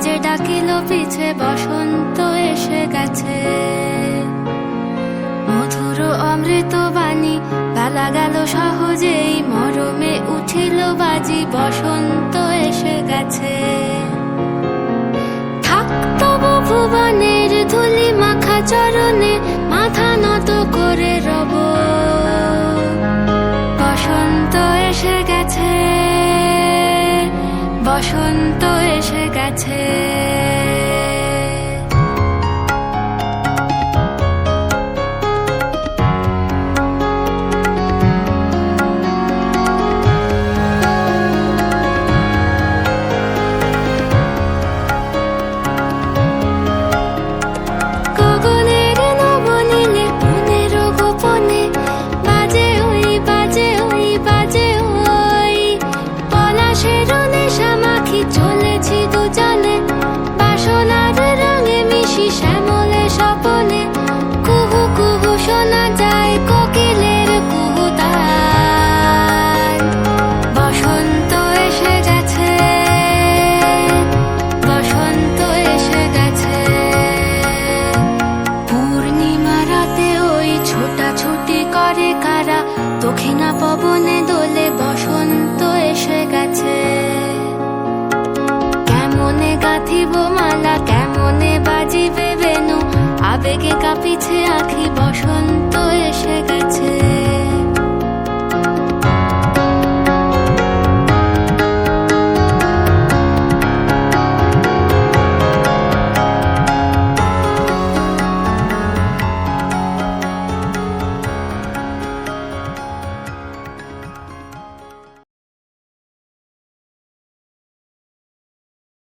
বাজে ডাকিল পিছে বসন্ত এসে গেছে। মধুর অমৃত বাণী বেলা গেল সহজেই, মরমে উঠিল বাজি বসন্ত এসে গেছে। থাকতব ভুবনের ধুলি মাখা চরণে মাথা নত করে রব, বসন্ত এসে গেছে, বসন্ত এসে গেছে। চলেছি দুজনে বাসনার রঙে মিশি শ্যামলে স্বপনে, কুহু কুহু শোনা যায় কোকিলের কুহুতান। বসন্ত এসে গেছে, বসন্ত এসে গেছে। পূর্ণিমা রাতে ওই ছোটাছুটি করে কারা, দক্ষিণা পবনে দোলে বসন্ত এসে গেছে। কেমনে গাঁথিব মালা, কেমনে বাজিবে বেনু, আবেগে কাঁপিছে আখি, বসন্ত এসে গেছে।